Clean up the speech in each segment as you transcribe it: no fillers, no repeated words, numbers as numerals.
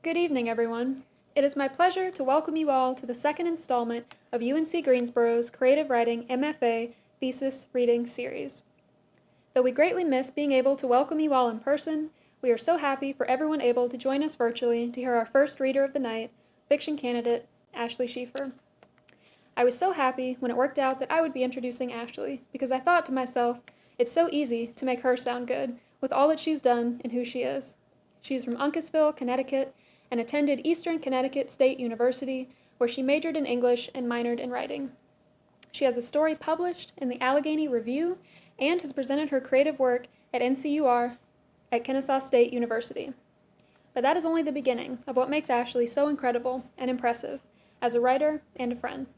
Good evening, everyone. It is my pleasure to welcome you all to the second installment of UNC Greensboro's Creative Writing MFA Thesis Reading Series. Though we greatly miss being able to welcome you all in person, we are so happy for everyone able to join us virtually to hear our first reader of the night, fiction candidate, Ashlee Shefer. I was so happy when it worked out that I would be introducing Ashlee, because I thought to myself, it's so easy to make her sound good, with all that she's done and who she is. She's from Uncasville, Connecticut, and attended Eastern Connecticut State University, where she majored in English and minored in writing. She has a story published in the Allegheny Review and has presented her creative work at NCUR at Kennesaw State University. But that is only the beginning of what makes Ashlee so incredible and impressive as a writer and a friend.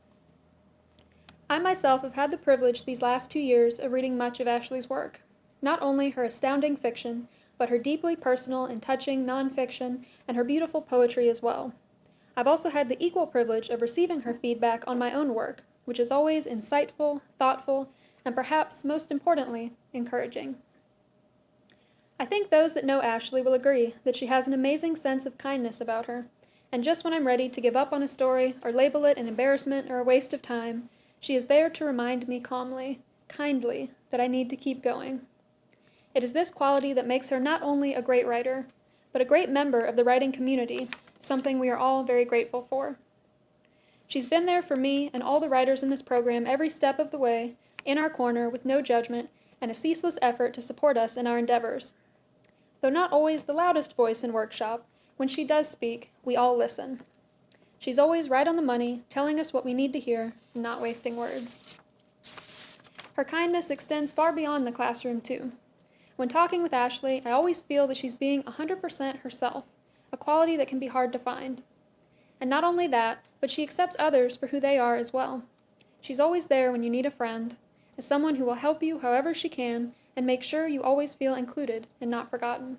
I myself have had the privilege these last 2 years of reading much of Ashlee's work, not only her astounding fiction, but her deeply personal and touching nonfiction and her beautiful poetry as well. I've also had the equal privilege of receiving her feedback on my own work, which is always insightful, thoughtful, and perhaps most importantly, encouraging. I think those that know Ashlee will agree that she has an amazing sense of kindness about her, and just when I'm ready to give up on a story or label it an embarrassment or a waste of time, she is there to remind me calmly, kindly, that I need to keep going. It is this quality that makes her not only a great writer, but a great member of the writing community, something we are all very grateful for. She's been there for me and all the writers in this program every step of the way, in our corner with no judgment and a ceaseless effort to support us in our endeavors. Though not always the loudest voice in workshop, when she does speak, we all listen. She's always right on the money, telling us what we need to hear, and not wasting words. Her kindness extends far beyond the classroom, too. When talking with Ashlee, I always feel that she's being 100% herself, a quality that can be hard to find. And not only that, but she accepts others for who they are as well. She's always there when you need a friend, as someone who will help you however she can, and make sure you always feel included and not forgotten.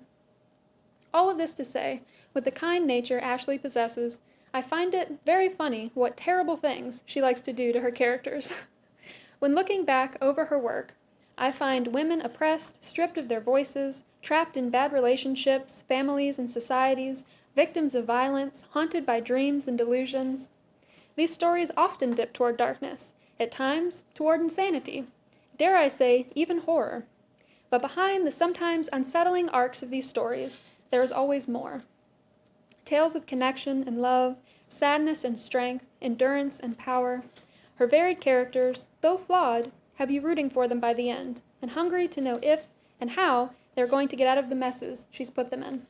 All of this to say, with the kind nature Ashlee possesses, I find it very funny what terrible things she likes to do to her characters. When looking back over her work, I find women oppressed, stripped of their voices, trapped in bad relationships, families, and societies, victims of violence, haunted by dreams and delusions. These stories often dip toward darkness, at times toward insanity, dare I say, even horror. But behind the sometimes unsettling arcs of these stories, there is always more. Tales of connection and love, sadness and strength, endurance and power. Her varied characters, though flawed, have you rooting for them by the end, and hungry to know if and how they're going to get out of the messes she's put them in.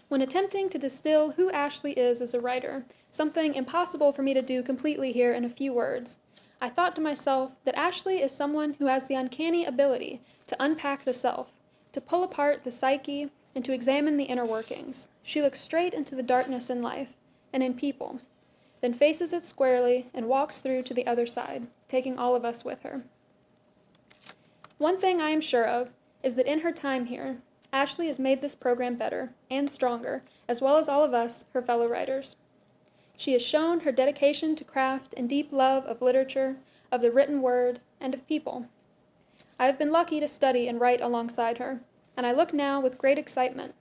When attempting to distill who Ashlee is as a writer, something impossible for me to do completely here in a few words, I thought to myself that Ashlee is someone who has the uncanny ability to unpack the self, to pull apart the psyche, and to examine the inner workings. She looks straight into the darkness in life, and in people, then faces it squarely and walks through to the other side, taking all of us with her. One thing I am sure of is that in her time here, Ashlee has made this program better and stronger, as well as all of us, her fellow writers. She has shown her dedication to craft and deep love of literature, of the written word, and of people. I have been lucky to study and write alongside her, and I look now with great excitement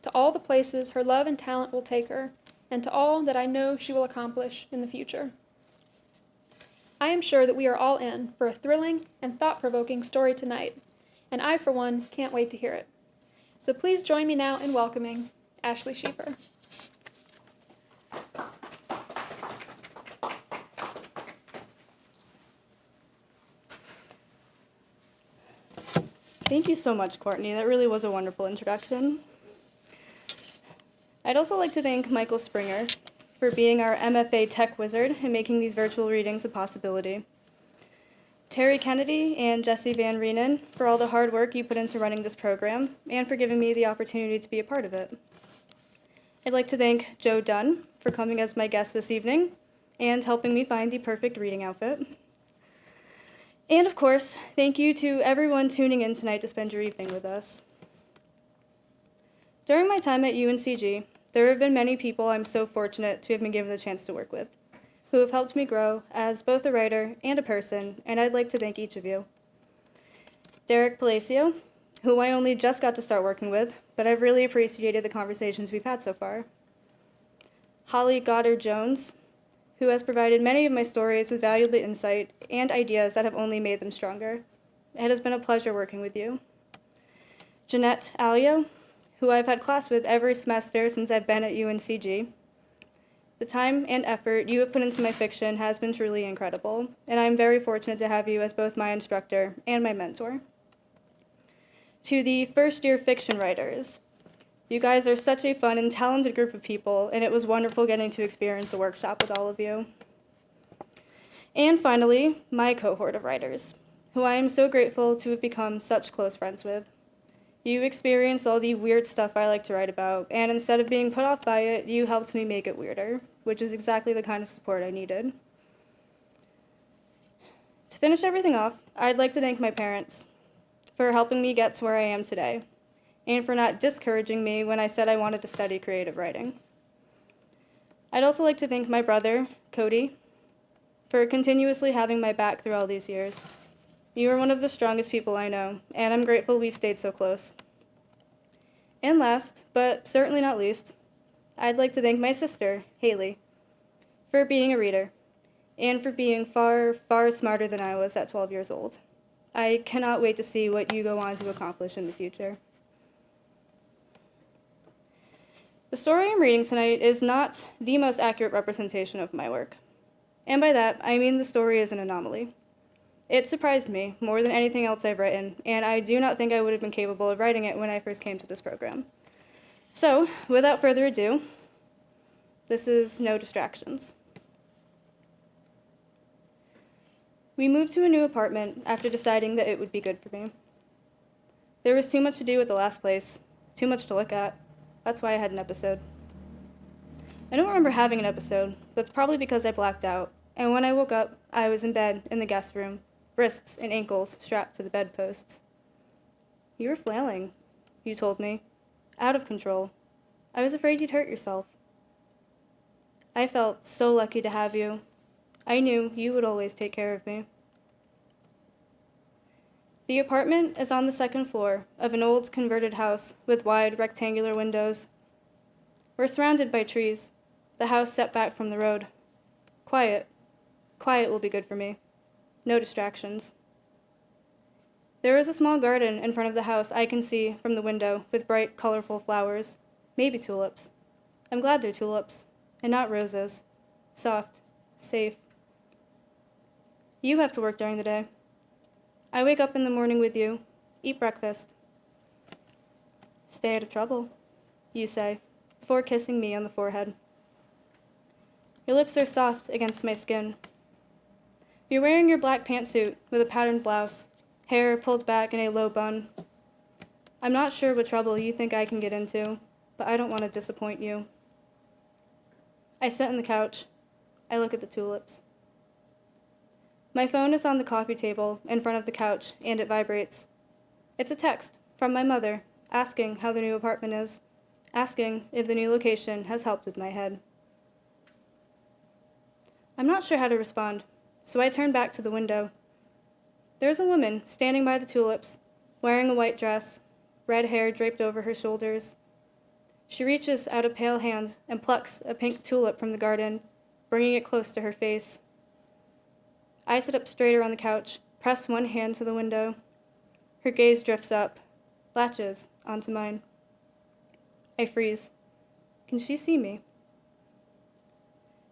to all the places her love and talent will take her, and to all that I know she will accomplish in the future. I am sure that we are all in for a thrilling and thought-provoking story tonight, and I, for one, can't wait to hear it. So please join me now in welcoming Ashlee Shefer. Thank you so much, Courtney. That really was a wonderful introduction. I'd also like to thank Michael Springer for being our MFA tech wizard and making these virtual readings a possibility. Terry Kennedy and Jesse Van Reenen for all the hard work you put into running this program and for giving me the opportunity to be a part of it. I'd like to thank Joe Dunn for coming as my guest this evening and helping me find the perfect reading outfit. And of course, thank you to everyone tuning in tonight to spend your evening with us. During my time at UNCG, there have been many people I'm so fortunate to have been given the chance to work with, who have helped me grow as both a writer and a person, and I'd like to thank each of you. Derek Palacio, who I only just got to start working with, but I've really appreciated the conversations we've had so far. Holly Goddard-Jones, who has provided many of my stories with valuable insight and ideas that have only made them stronger. It has been a pleasure working with you. Jeanette Alio, who I've had class with every semester since I've been at UNCG. The time and effort you have put into my fiction has been truly incredible, and I'm very fortunate to have you as both my instructor and my mentor. To the first-year fiction writers, you guys are such a fun and talented group of people, and it was wonderful getting to experience a workshop with all of you. And finally, my cohort of writers, who I am so grateful to have become such close friends with. You experienced all the weird stuff I like to write about, and instead of being put off by it, you helped me make it weirder, which is exactly the kind of support I needed. To finish everything off, I'd like to thank my parents for helping me get to where I am today, and for not discouraging me when I said I wanted to study creative writing. I'd also like to thank my brother, Cody, for continuously having my back through all these years. You are one of the strongest people I know, and I'm grateful we've stayed so close. And last, but certainly not least, I'd like to thank my sister, Haley, for being a reader, and for being far, far smarter than I was at 12 years old. I cannot wait to see what you go on to accomplish in the future. The story I'm reading tonight is not the most accurate representation of my work. And by that, I mean the story is an anomaly. It surprised me more than anything else I've written, and I do not think I would have been capable of writing it when I first came to this program. So, without further ado, this is No Distractions. We moved to a new apartment after deciding that it would be good for me. There was too much to do at the last place, too much to look at. That's why I had an episode. I don't remember having an episode. That's probably because I blacked out, and when I woke up, I was in bed in the guest room, wrists and ankles strapped to the bedposts. You were flailing, you told me. Out of control. I was afraid you'd hurt yourself. I felt so lucky to have you. I knew you would always take care of me. The apartment is on the second floor of an old converted house with wide rectangular windows. We're surrounded by trees, the house set back from the road. Quiet. Quiet will be good for me. No distractions. There is a small garden in front of the house I can see from the window with bright, colorful flowers. Maybe tulips. I'm glad they're tulips, and not roses. Soft, safe. You have to work during the day. I wake up in the morning with you, eat breakfast. Stay out of trouble, you say, before kissing me on the forehead. Your lips are soft against my skin. You're wearing your black pantsuit with a patterned blouse, hair pulled back in a low bun. I'm not sure what trouble you think I can get into, but I don't want to disappoint you. I sit on the couch. I look at the tulips. My phone is on the coffee table in front of the couch, and it vibrates. It's a text from my mother asking how the new apartment is, asking if the new location has helped with my head. I'm not sure how to respond, so I turn back to the window. There's a woman standing by the tulips, wearing a white dress, red hair draped over her shoulders. She reaches out a pale hand and plucks a pink tulip from the garden, bringing it close to her face. I sit up straighter on the couch, press one hand to the window. Her gaze drifts up, latches onto mine. I freeze. Can she see me?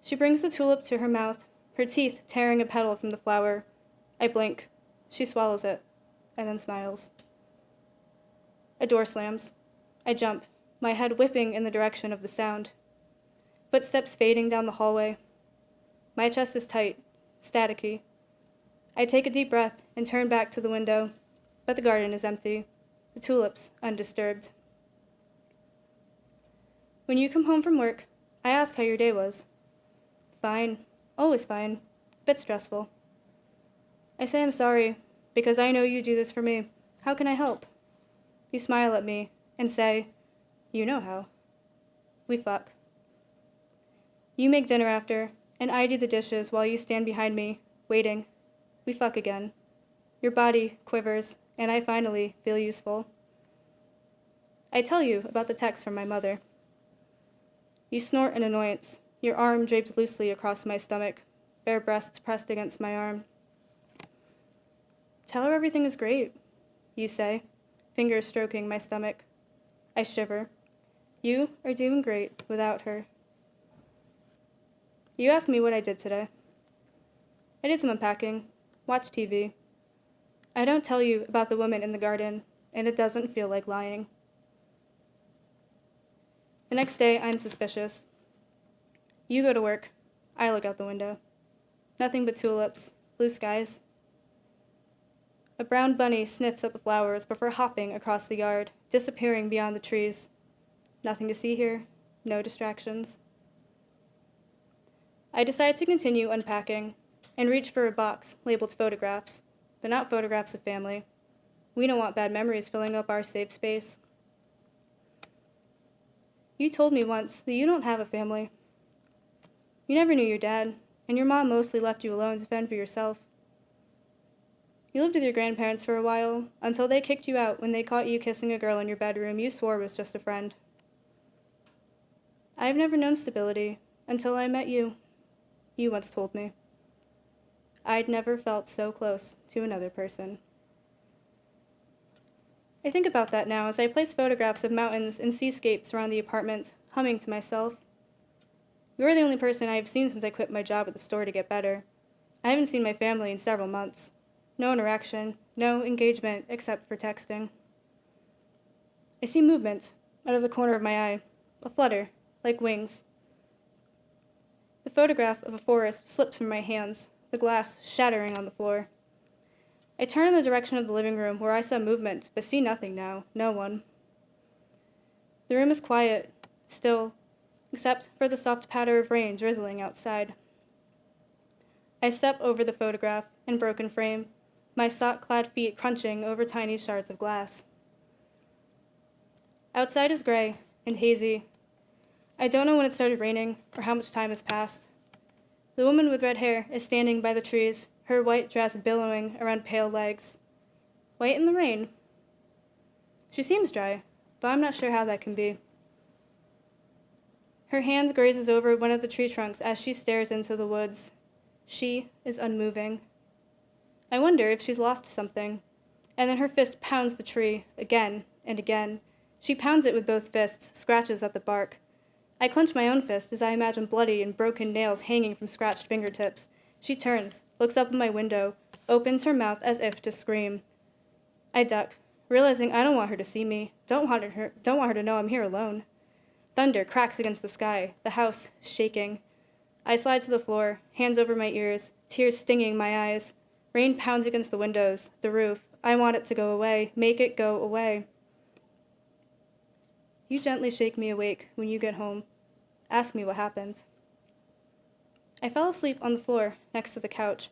She brings the tulip to her mouth, her teeth tearing a petal from the flower. I blink. She swallows it, and then smiles. A door slams. I jump, my head whipping in the direction of the sound. Footsteps fading down the hallway. My chest is tight, staticky. I take a deep breath and turn back to the window, but the garden is empty, the tulips undisturbed. When you come home from work, I ask how your day was. Fine, always fine, bit stressful. I say I'm sorry, because I know you do this for me. How can I help? You smile at me and say, you know how. We fuck. You make dinner after, and I do the dishes while you stand behind me, waiting. We fuck again. Your body quivers, and I finally feel useful. I tell you about the text from my mother. You snort in annoyance, your arm draped loosely across my stomach, bare breasts pressed against my arm. Tell her everything is great, you say, fingers stroking my stomach. I shiver. You are doing great without her. You ask me what I did today. I did some unpacking, watched TV. I don't tell you about the woman in the garden, and it doesn't feel like lying. The next day, I'm suspicious. You go to work. I look out the window. Nothing but tulips, blue skies. A brown bunny sniffs at the flowers before hopping across the yard, disappearing beyond the trees. Nothing to see here, no distractions. I decide to continue unpacking and reach for a box labeled photographs, but not photographs of family. We don't want bad memories filling up our safe space. You told me once that you don't have a family. You never knew your dad, and your mom mostly left you alone to fend for yourself. You lived with your grandparents for a while, until they kicked you out when they caught you kissing a girl in your bedroom you swore was just a friend. I've never known stability until I met you, you once told me. I'd never felt so close to another person. I think about that now as I place photographs of mountains and seascapes around the apartment, humming to myself. You're the only person I have seen since I quit my job at the store to get better. I haven't seen my family in several months. No interaction, no engagement except for texting. I see movement out of the corner of my eye, a flutter, like wings. The photograph of a forest slips from my hands, the glass shattering on the floor. I turn in the direction of the living room where I saw movement, but see nothing now, no one. The room is quiet, still, except for the soft patter of rain drizzling outside. I step over the photograph in broken frame, my sock-clad feet crunching over tiny shards of glass. Outside is gray and hazy. I don't know when it started raining or how much time has passed. The woman with red hair is standing by the trees, her white dress billowing around pale legs. White in the rain. She seems dry, but I'm not sure how that can be. Her hand grazes over one of the tree trunks as she stares into the woods. She is unmoving. I wonder if she's lost something. And then her fist pounds the tree, again and again. She pounds it with both fists, scratches at the bark. I clench my own fist as I imagine bloody and broken nails hanging from scratched fingertips. She turns, looks up at my window, opens her mouth as if to scream. I duck, realizing I don't want her to see me, don't want her to know I'm here alone. Thunder cracks against the sky, the house shaking. I slide to the floor, hands over my ears, tears stinging my eyes. Rain pounds against the windows, the roof. I want it to go away, make it go away. You gently shake me awake when you get home. Ask me what happened. I fell asleep on the floor next to the couch.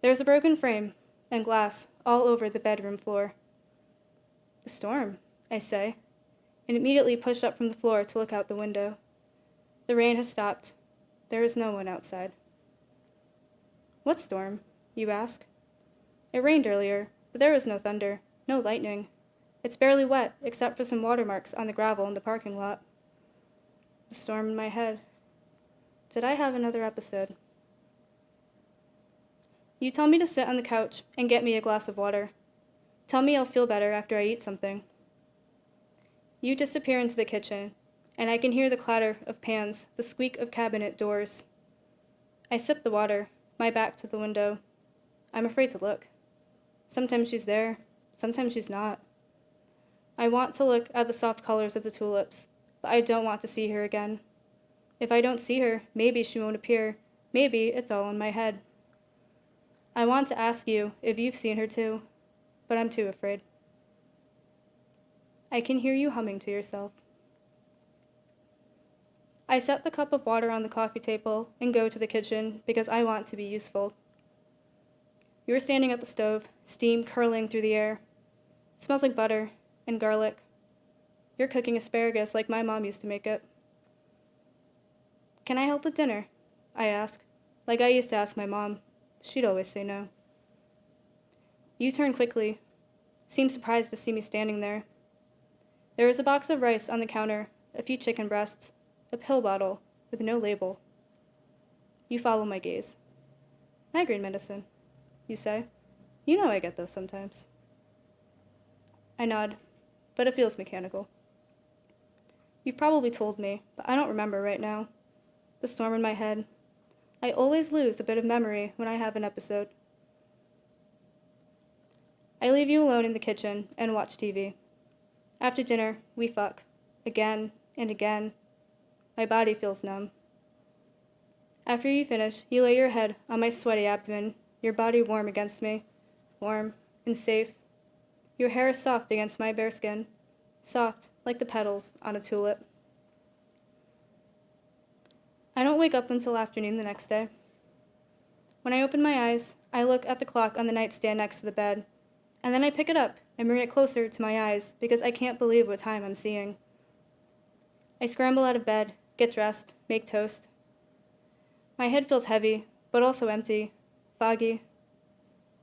There is a broken frame and glass all over the bedroom floor. The storm, I say, and immediately push up from the floor to look out the window. The rain has stopped. There is no one outside. What storm? You ask. It rained earlier, but there was no thunder, no lightning. It's barely wet, except for some watermarks on the gravel in the parking lot. The storm in my head. Did I have another episode? You tell me to sit on the couch and get me a glass of water. Tell me I'll feel better after I eat something. You disappear into the kitchen, and I can hear the clatter of pans, the squeak of cabinet doors. I sip the water, my back to the window. I'm afraid to look. Sometimes she's there, sometimes she's not. I want to look at the soft colors of the tulips, but I don't want to see her again. If I don't see her, maybe she won't appear. Maybe it's all in my head. I want to ask you if you've seen her too, but I'm too afraid. I can hear you humming to yourself. I set the cup of water on the coffee table and go to the kitchen because I want to be useful. You're standing at the stove, steam curling through the air. It smells like butter and garlic. You're cooking asparagus like my mom used to make it. Can I help with dinner? I ask, like I used to ask my mom. She'd always say no. You turn quickly, seem surprised to see me standing there. There is a box of rice on the counter, a few chicken breasts, a pill bottle with no label. You follow my gaze. Migraine medicine, you say. You know I get those sometimes. I nod, but it feels mechanical. You've probably told me, but I don't remember right now. The storm in my head. I always lose a bit of memory when I have an episode. I leave you alone in the kitchen and watch TV. After dinner, we fuck. Again and again. My body feels numb. After you finish, you lay your head on my sweaty abdomen, your body warm against me. Warm and safe. Your hair is soft against my bare skin. Soft like the petals on a tulip. I don't wake up until afternoon the next day. When I open my eyes, I look at the clock on the nightstand next to the bed, and then I pick it up and bring it closer to my eyes because I can't believe what time I'm seeing. I scramble out of bed, get dressed, make toast. My head feels heavy, but also empty, foggy.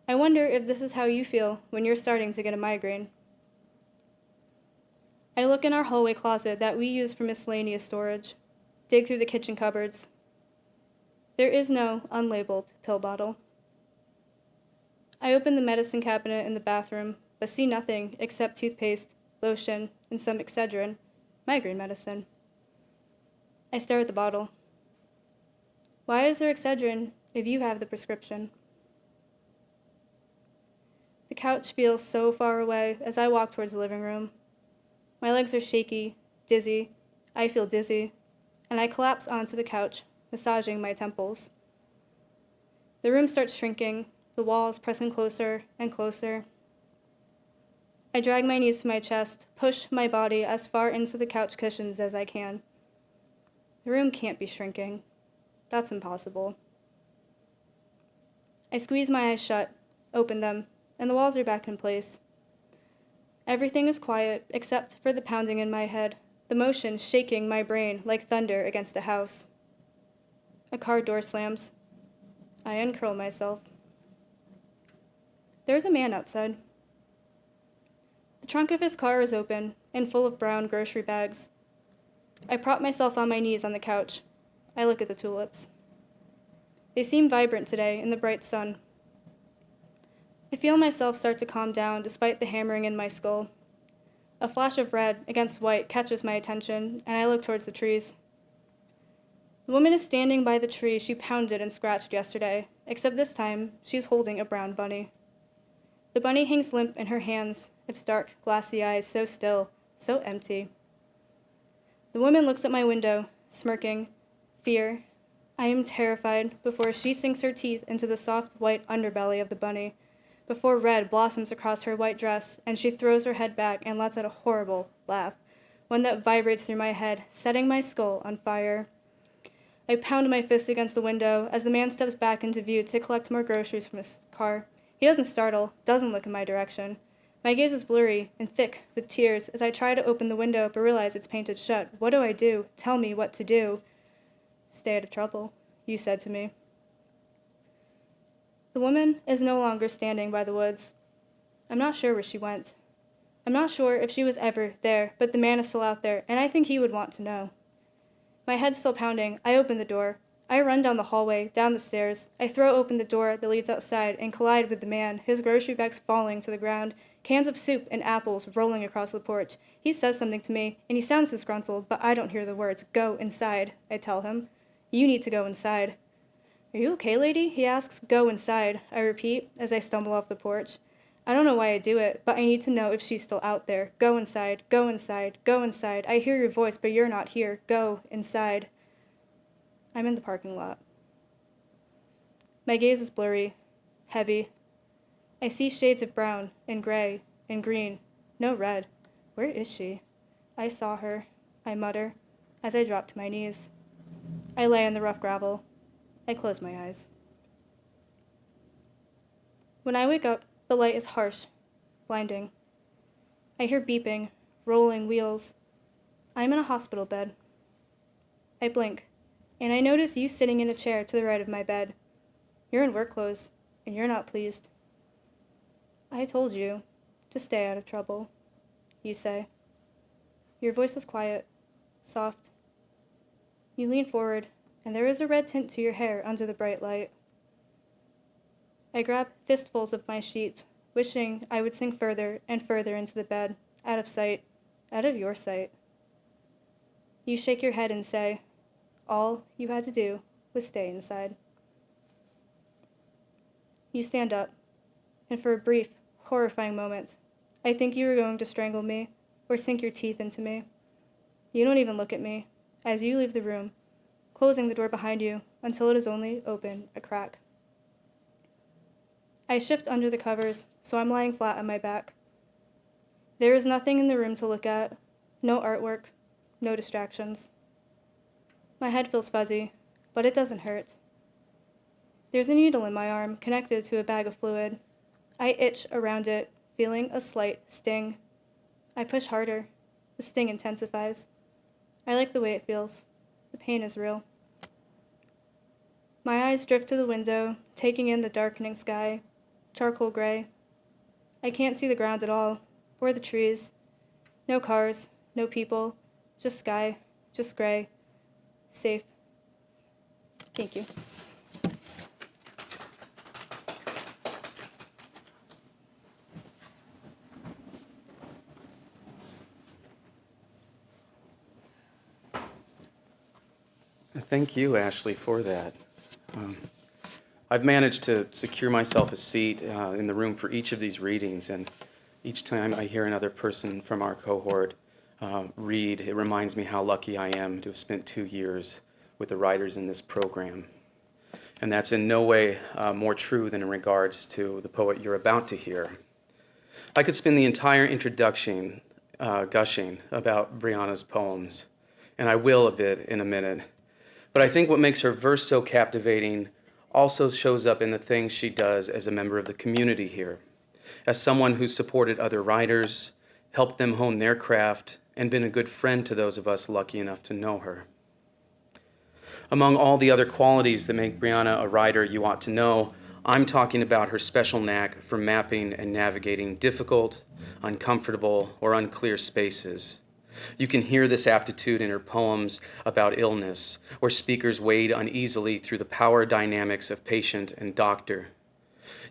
I wonder if this is how you feel when you're starting to get a migraine. I look in our hallway closet that we use for miscellaneous storage, dig through the kitchen cupboards. There is no unlabeled pill bottle. I open the medicine cabinet in the bathroom, but see nothing except toothpaste, lotion, and some Excedrin, migraine medicine. I stare at the bottle. Why is there Excedrin if you have the prescription? The couch feels so far away as I walk towards the living room. My legs are shaky, dizzy. I feel dizzy, and I collapse onto the couch, massaging my temples. The room starts shrinking, the walls pressing closer and closer. I drag my knees to my chest, push my body as far into the couch cushions as I can. The room can't be shrinking. That's impossible. I squeeze my eyes shut, open them, and the walls are back in place. Everything is quiet except for the pounding in my head, the motion shaking my brain like thunder against a house. A car door slams. I uncurl myself. There's a man outside. The trunk of his car is open and full of brown grocery bags. I prop myself on my knees on the couch. I look at the tulips. They seem vibrant today in the bright sun. I feel myself start to calm down despite the hammering in my skull. A flash of red against white catches my attention, and I look towards the trees. The woman is standing by the tree she pounded and scratched yesterday, except this time she's holding a brown bunny. The bunny hangs limp in her hands, its dark, glassy eyes so still, so empty. The woman looks at my window, smirking. Fear. I am terrified before she sinks her teeth into the soft white underbelly of the bunny, before red blossoms across her white dress and she throws her head back and lets out a horrible laugh, one that vibrates through my head, setting my skull on fire. I pound my fist against the window as the man steps back into view to collect more groceries from his car. He doesn't startle, doesn't look in my direction. My gaze is blurry and thick with tears as I try to open the window but realize it's painted shut. What do I do? Tell me what to do. Stay out of trouble, you said to me. The woman is no longer standing by the woods. I'm not sure where she went. I'm not sure if she was ever there, but the man is still out there, and I think he would want to know. My head's still pounding. I open the door. I run down the hallway, down the stairs. I throw open the door that leads outside and collide with the man, his grocery bags falling to the ground, cans of soup and apples rolling across the porch. He says something to me, and he sounds disgruntled, but I don't hear the words. Go inside, I tell him. You need to go inside. Are you okay, lady? He asks. Go inside, I repeat as I stumble off the porch. I don't know why I do it, but I need to know if she's still out there. Go inside, go inside, go inside. I hear your voice, but you're not here. Go inside. I'm in the parking lot. My gaze is blurry, heavy. I see shades of brown and gray and green. No red. Where is she? I saw her, I mutter, as I drop to my knees. I lay in the rough gravel. I close my eyes. When I wake up, the light is harsh, blinding. I hear beeping, rolling wheels. I'm in a hospital bed. I blink, and I notice you sitting in a chair to the right of my bed. You're in work clothes, and you're not pleased. I told you to stay out of trouble, you say. Your voice is quiet, soft. You lean forward, and there is a red tint to your hair under the bright light. I grab fistfuls of my sheets, wishing I would sink further and further into the bed, out of sight, out of your sight. You shake your head and say, all you had to do was stay inside. You stand up, and for a brief, horrifying moment, I think you were going to strangle me or sink your teeth into me. You don't even look at me as you leave the room, closing the door behind you until it is only open a crack. I shift under the covers, so I'm lying flat on my back. There is nothing in the room to look at, no artwork, no distractions. My head feels fuzzy, but it doesn't hurt. There's a needle in my arm connected to a bag of fluid. I itch around it, feeling a slight sting. I push harder. The sting intensifies. I like the way it feels. The pain is real. My eyes drift to the window, taking in the darkening sky, charcoal gray. I can't see the ground at all, or the trees. No cars, no people, just sky, just gray. Safe. Thank you. Thank you, Ashlee, for that. I've managed to secure myself a seat in the room for each of these readings, and each time I hear another person from our cohort read, it reminds me how lucky I am to have spent 2 years with the writers in this program. And that's in no way more true than in regards to the poet you're about to hear. I could spend the entire introduction gushing about Brianna's poems, and I will a bit in a minute. But I think what makes her verse so captivating also shows up in the things she does as a member of the community here, as someone who's supported other writers, helped them hone their craft, and been a good friend to those of us lucky enough to know her. Among all the other qualities that make Brianna a writer you ought to know, I'm talking about her special knack for mapping and navigating difficult, uncomfortable, or unclear spaces. You can hear this aptitude in her poems about illness, where speakers wade uneasily through the power dynamics of patient and doctor.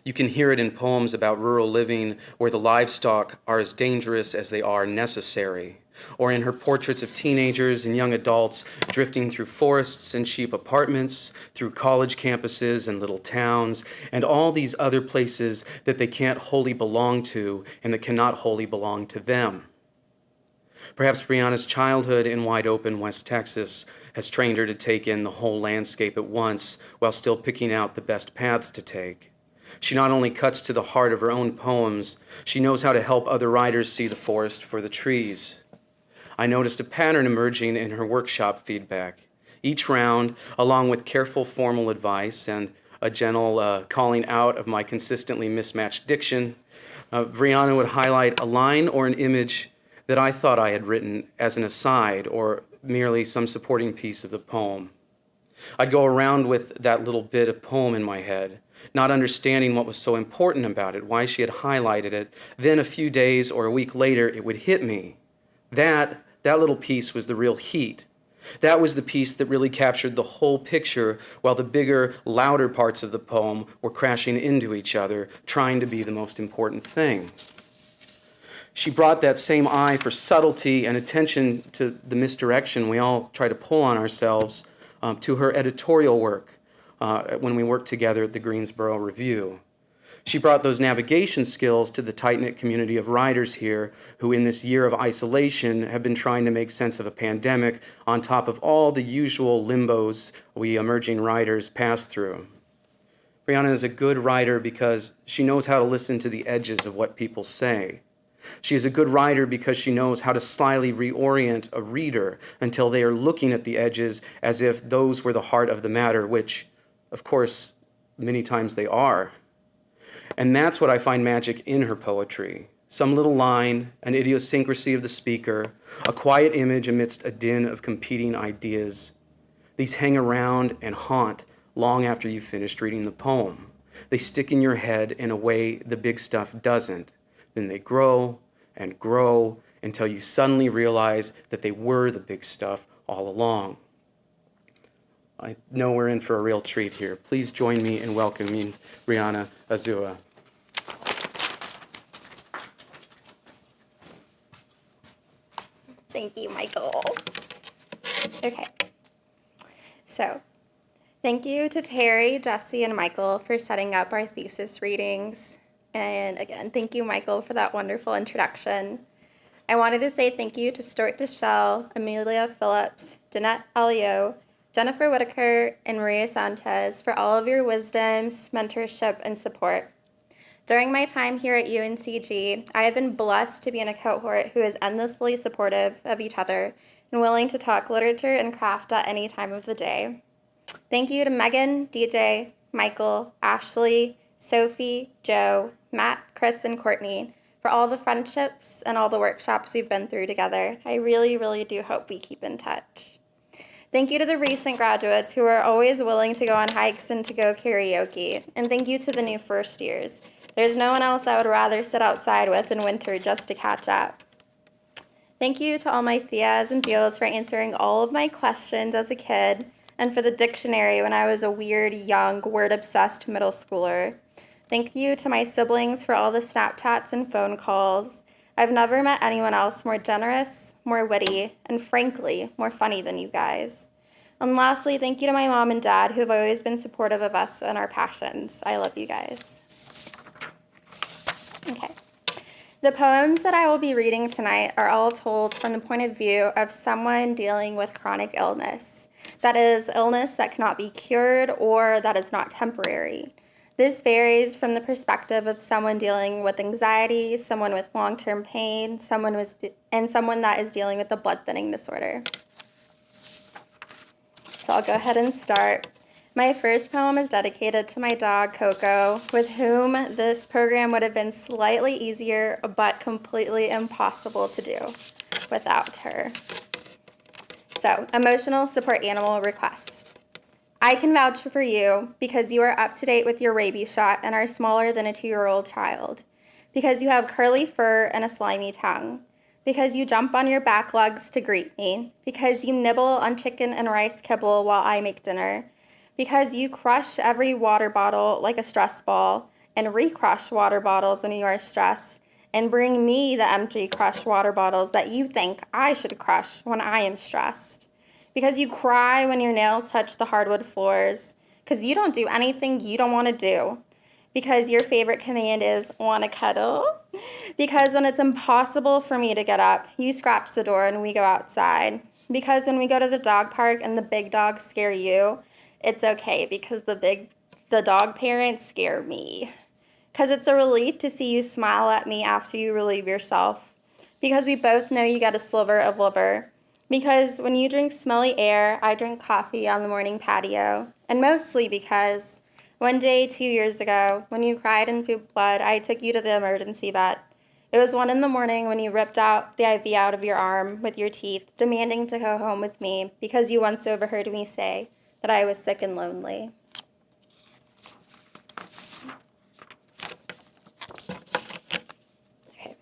You can hear it in poems about rural living, where the livestock are as dangerous as they are necessary, or in her portraits of teenagers and young adults drifting through forests and cheap apartments, through college campuses and little towns, and all these other places that they can't wholly belong to and that cannot wholly belong to them. Perhaps Brianna's childhood in wide open West Texas has trained her to take in the whole landscape at once while still picking out the best paths to take. She not only cuts to the heart of her own poems, she knows how to help other writers see the forest for the trees. I noticed a pattern emerging in her workshop feedback. Each round, along with careful formal advice and a gentle calling out of my consistently mismatched diction, Brianna would highlight a line or an image that I thought I had written as an aside or merely some supporting piece of the poem. I'd go around with that little bit of poem in my head, not understanding what was so important about it, why she had highlighted it. Then a few days or a week later, it would hit me. That little piece was the real heat. That was the piece that really captured the whole picture, while the bigger, louder parts of the poem were crashing into each other, trying to be the most important thing. She brought that same eye for subtlety and attention to the misdirection we all try to pull on ourselves to her editorial work when we worked together at the Greensboro Review. She brought those navigation skills to the tight-knit community of writers here who in this year of isolation have been trying to make sense of a pandemic on top of all the usual limbos we emerging writers pass through. Brianna is a good writer because she knows how to listen to the edges of what people say. She is a good writer because she knows how to slyly reorient a reader until they are looking at the edges as if those were the heart of the matter, which, of course, many times they are. And that's what I find magic in her poetry. Some little line, an idiosyncrasy of the speaker, a quiet image amidst a din of competing ideas. These hang around and haunt long after you've finished reading the poem. They stick in your head in a way the big stuff doesn't. Then they grow and grow until you suddenly realize that they were the big stuff all along. I know we're in for a real treat here. Please join me in welcoming Brianna Azua. Thank you, Michael. Okay. So, thank you to Terry, Jesse, and Michael for setting up our thesis readings. And again, thank you, Michael, for that wonderful introduction. I wanted to say thank you to Stuart Deschelle, Amelia Phillips, Jeanette Alio, Jennifer Whitaker, and Maria Sanchez for all of your wisdoms, mentorship, and support. During my time here at UNCG, I have been blessed to be in a cohort who is endlessly supportive of each other and willing to talk literature and craft at any time of the day. Thank you to Megan, DJ, Michael, Ashlee, Sophie, Joe, Matt, Chris, and Courtney for all the friendships and all the workshops we've been through together. I really, really do hope we keep in touch. Thank you to the recent graduates who are always willing to go on hikes and to go karaoke. And thank you to the new first years. There's no one else I would rather sit outside with in winter just to catch up. Thank you to all my Theas and Theos for answering all of my questions as a kid and for the dictionary when I was a weird, young, word-obsessed middle schooler. Thank you to my siblings for all the Snapchats and phone calls. I've never met anyone else more generous, more witty, and frankly, more funny than you guys. And lastly, thank you to my mom and dad who have always been supportive of us and our passions. I love you guys. Okay. The poems that I will be reading tonight are all told from the point of view of someone dealing with chronic illness. That is, illness that cannot be cured or that is not temporary. This varies from the perspective of someone dealing with anxiety, someone with long-term pain, someone that is dealing with a blood thinning disorder. So I'll go ahead and start. My first poem is dedicated to my dog, Coco, with whom this program would have been slightly easier, but completely impossible to do without her. So, emotional support animal request. I can vouch for you because you are up to date with your rabies shot and are smaller than a 2-year-old child. Because you have curly fur and a slimy tongue. Because you jump on your back legs to greet me. Because you nibble on chicken and rice kibble while I make dinner. Because you crush every water bottle like a stress ball and recrush water bottles when you are stressed and bring me the empty crushed water bottles that you think I should crush when I am stressed. Because you cry when your nails touch the hardwood floors. Because you don't do anything you don't want to do. Because your favorite command is, wanna cuddle? Because when it's impossible for me to get up, you scratch the door and we go outside. Because when we go to the dog park and the big dogs scare you, it's okay because the dog parents scare me. Because it's a relief to see you smile at me after you relieve yourself. Because we both know you got a sliver of liver. Because when you drink smelly air, I drink coffee on the morning patio. And mostly because one day 2 years ago, when you cried and pooped blood, I took you to the emergency vet. It was 1 a.m. when you ripped out the IV out of your arm with your teeth, demanding to go home with me because you once overheard me say that I was sick and lonely. Okay.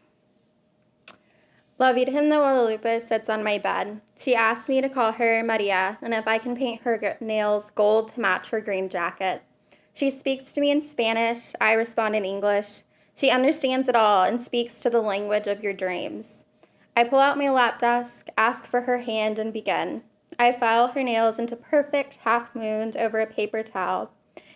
La Virgen de Guadalupe sits on my bed. She asked me to call her Maria, and if I can paint her nails gold to match her green jacket. She speaks to me in Spanish. I respond in English. She understands it all and speaks to the language of your dreams. I pull out my lap desk, ask for her hand, and begin. I file her nails into perfect half moons over a paper towel.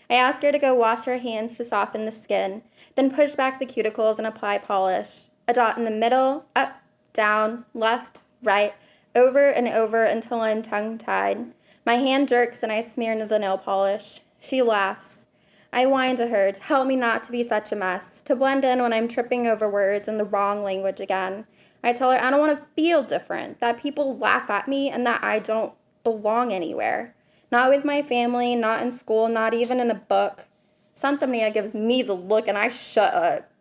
I ask her to go wash her hands to soften the skin, then push back the cuticles and apply polish. A dot in the middle, up, down, left, right, over and over until I'm tongue-tied. My hand jerks and I smear the nail polish. She laughs. I whine to her to help me not to be such a mess, to blend in when I'm tripping over words in the wrong language again. I tell her I don't want to feel different, that people laugh at me and that I don't belong anywhere. Not with my family, not in school, not even in a book. Santa Maria gives me the look and I shut up.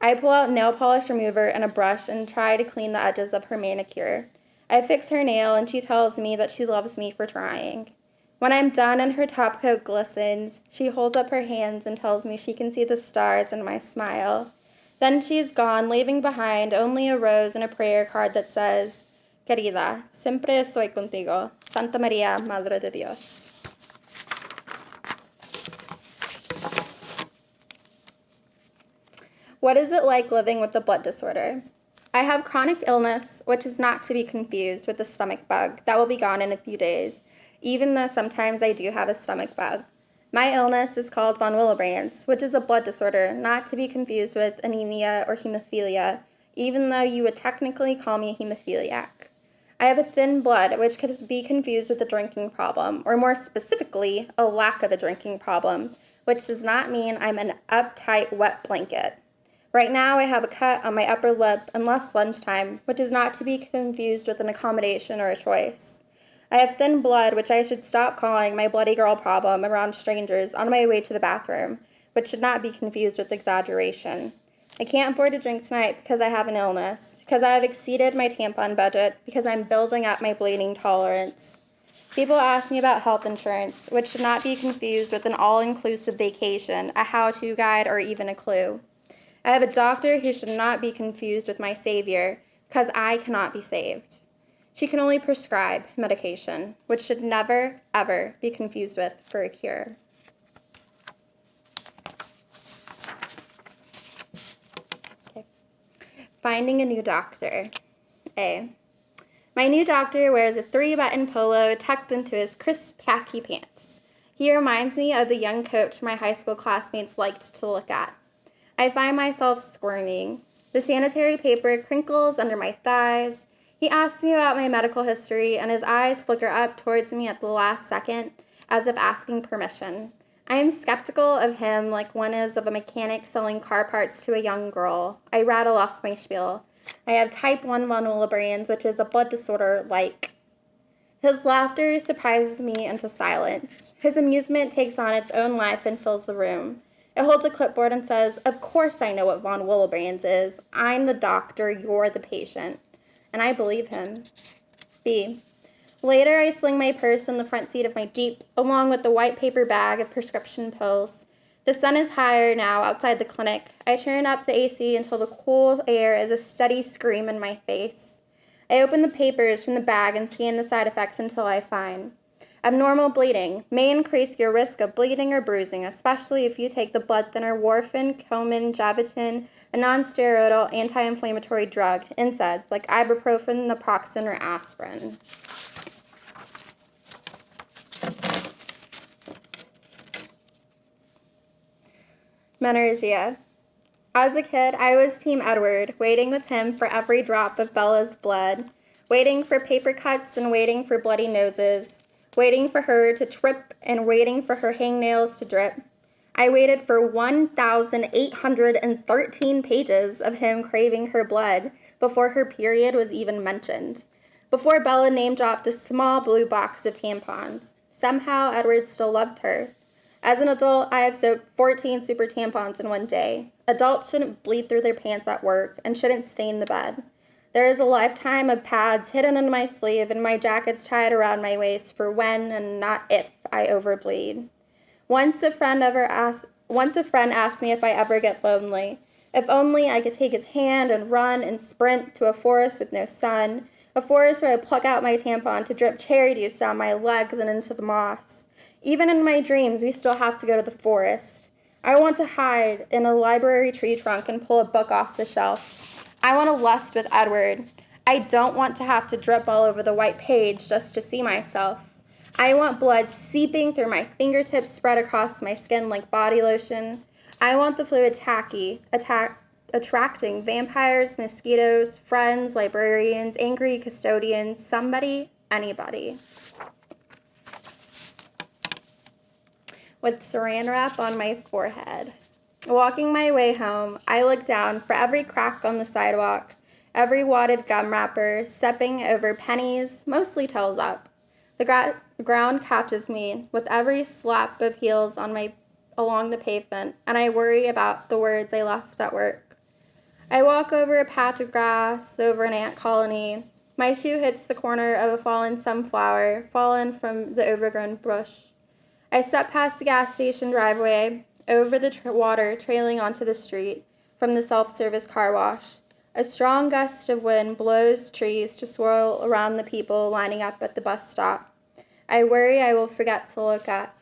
I pull out nail polish remover and a brush and try to clean the edges of her manicure. I fix her nail and she tells me that she loves me for trying. When I'm done and her top coat glistens, she holds up her hands and tells me she can see the stars in my smile. Then she is gone, leaving behind only a rose and a prayer card that says, Querida, siempre estoy contigo, Santa María, Madre de Dios. What is it like living with a blood disorder? I have chronic illness, which is not to be confused with the stomach bug that will be gone in a few days, even though sometimes I do have a stomach bug. My illness is called von Willebrand's, which is a blood disorder, not to be confused with anemia or hemophilia, even though you would technically call me a hemophiliac. I have a thin blood, which could be confused with a drinking problem, or more specifically, a lack of a drinking problem, which does not mean I'm an uptight wet blanket. Right now, I have a cut on my upper lip unless lunchtime, which is not to be confused with an accommodation or a choice. I have thin blood, which I should stop calling my bloody girl problem around strangers on my way to the bathroom, which should not be confused with exaggeration. I can't afford to drink tonight because I have an illness, because I have exceeded my tampon budget, because I'm building up my bleeding tolerance. People ask me about health insurance, which should not be confused with an all-inclusive vacation, a how-to guide, or even a clue. I have a doctor who should not be confused with my savior, because I cannot be saved. She can only prescribe medication, which should never, ever be confused with for a cure. Okay. Finding a new doctor. A. My new doctor wears a 3-button polo tucked into his crisp khaki pants. He reminds me of the young coach my high school classmates liked to look at. I find myself squirming. The sanitary paper crinkles under my thighs. He asks me about my medical history, and his eyes flicker up towards me at the last second, as if asking permission. I am skeptical of him like one is of a mechanic selling car parts to a young girl. I rattle off my spiel. I have type 1 von Willebrand's, which is a blood disorder like. His laughter surprises me into silence. His amusement takes on its own life and fills the room. It holds a clipboard and says, "Of course I know what von Willebrand's is. I'm the doctor, you're the patient." And I believe him. B. Later, I sling my purse in the front seat of my Jeep, along with the white paper bag of prescription pills. The sun is higher now outside the clinic. I turn up the AC until the cool air is a steady scream in my face. I open the papers from the bag and scan the side effects until I find abnormal bleeding may increase your risk of bleeding or bruising, especially if you take the blood thinner warfarin, Coumadin, Javitin, a non-steroidal anti-inflammatory drug, NSAIDs, like ibuprofen, naproxen, or aspirin. Menorrhagia. As a kid, I was Team Edward, waiting with him for every drop of Bella's blood, waiting for paper cuts and waiting for bloody noses, waiting for her to trip and waiting for her hangnails to drip. I waited for 1,813 pages of him craving her blood before her period was even mentioned, before Bella name-dropped the small blue box of tampons. Somehow, Edward still loved her. As an adult, I have soaked 14 super tampons in one day. Adults shouldn't bleed through their pants at work and shouldn't stain the bed. There is a lifetime of pads hidden in my sleeve and my jackets tied around my waist for when and not if I overbleed. Once a friend asked me if I ever get lonely. If only I could take his hand and run and sprint to a forest with no sun, a forest where I pluck out my tampon to drip cherry juice down my legs and into the moss. Even in my dreams, we still have to go to the forest. I want to hide in a library tree trunk and pull a book off the shelf. I want to lust with Edward. I don't want to have to drip all over the white page just to see myself. I want blood seeping through my fingertips spread across my skin like body lotion. I want the fluid attracting vampires, mosquitoes, friends, librarians, angry custodians, somebody, anybody. With saran wrap on my forehead. Walking my way home, I look down for every crack on the sidewalk, every wadded gum wrapper, stepping over pennies, mostly toes up. The ground catches me with every slap of heels along the pavement, and I worry about the words I left at work. I walk over a patch of grass, over an ant colony. My shoe hits the corner of a fallen sunflower, fallen from the overgrown bush. I step past the gas station driveway, over the water trailing onto the street. from the self-service car wash. A strong gust of wind blows trees to swirl around the people lining up at the bus stop. I worry I will forget to look at.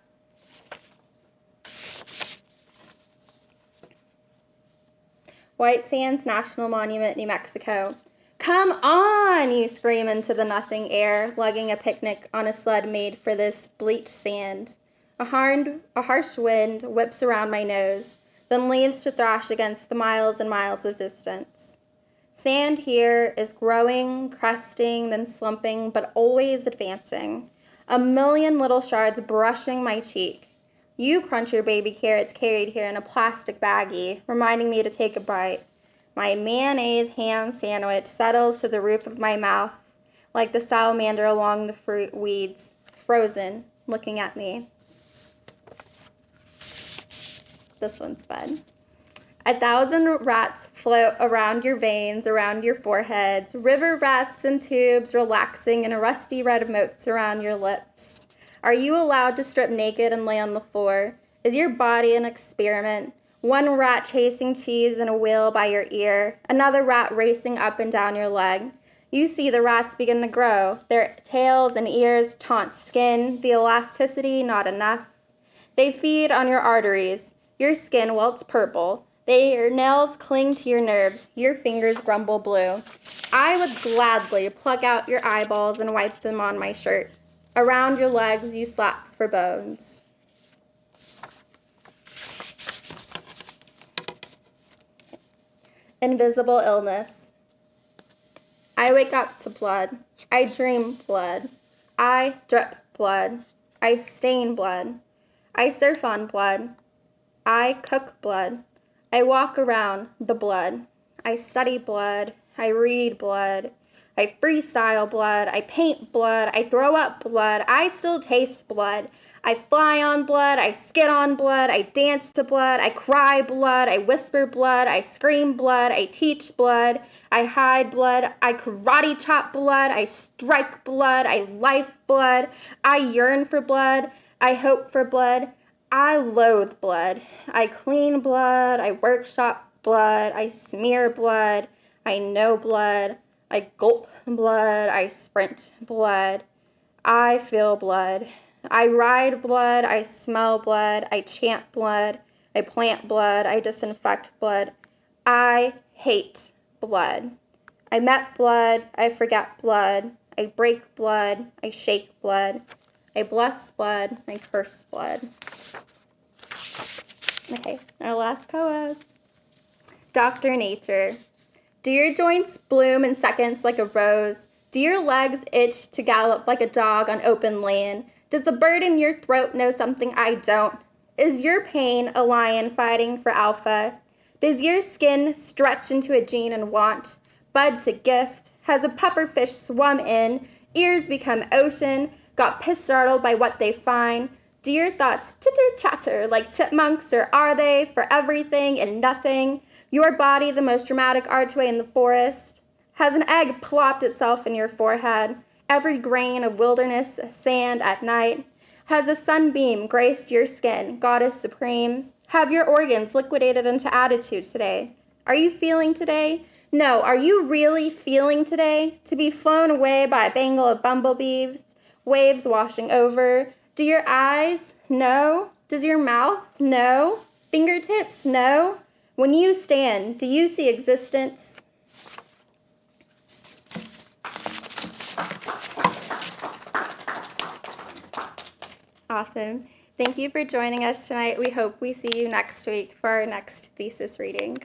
White Sands National Monument, New Mexico. Come on, you scream into the nothing air, lugging a picnic on a sled made for this bleached sand. A harsh wind whips around my nose, then leaves to thrash against the miles and miles of distance. Sand here is growing, cresting, then slumping, but always advancing. A million little shards brushing my cheek. You crunch your baby carrots carried here in a plastic baggie, reminding me to take a bite. My mayonnaise ham sandwich settles to the roof of my mouth, like the salamander along the fruit weeds, frozen, looking at me. This one's fun. 1,000 rats float around your veins, around your foreheads, river rats in tubes relaxing in a rusty red moats around your lips. Are you allowed to strip naked and lay on the floor? Is your body an experiment? One rat chasing cheese in a wheel by your ear, another rat racing up and down your leg. You see the rats begin to grow. Their tails and ears taunt skin, the elasticity not enough. They feed on your arteries. Your skin welts purple. Their nails cling to your nerves. Your fingers grumble blue. I would gladly pluck out your eyeballs and wipe them on my shirt. Around your legs you slap for bones. Invisible illness. I wake up to blood. I dream blood. I drip blood. I stain blood. I surf on blood. I cook blood. I walk around the blood. I study blood. I read blood. I freestyle blood. I paint blood. I throw up blood. I still taste blood. I fly on blood. I skid on blood. I dance to blood. I cry blood. I whisper blood. I scream blood. I teach blood. I hide blood. I karate chop blood. I strike blood. I life blood. I yearn for blood. I hope for blood. I loathe blood. I clean blood. I workshop blood. I smear blood. I know blood. I gulp blood. I sprint blood. I feel blood. I ride blood. I smell blood. I chant blood. I plant blood. I disinfect blood. I hate blood. I met blood. I forget blood. I break blood. I shake blood. I bless blood. I curse blood. Okay, our last poem. Dr. Nature. Do your joints bloom in seconds like a rose? Do your legs itch to gallop like a dog on open land? Does the bird in your throat know something I don't? Is your pain a lion fighting for alpha? Does your skin stretch into a gene and want? Bud to gift? Has a pufferfish swum in? Ears become ocean? Got piss-startled by what they find? Do your thoughts chitter-chatter like chipmunks, or are they for everything and nothing? Your body the most dramatic archway in the forest? Has an egg plopped itself in your forehead? Every grain of wilderness sand at night? Has a sunbeam graced your skin, goddess supreme? Have your organs liquidated into attitude today? Are you feeling today? No, are you really feeling today? To be flown away by a bangle of bumblebees, waves washing over? Do your eyes? No. Does your mouth? No. Fingertips? No. When you stand, do you see existence? Awesome. Thank you for joining us tonight. We hope we see you next week for our next thesis reading.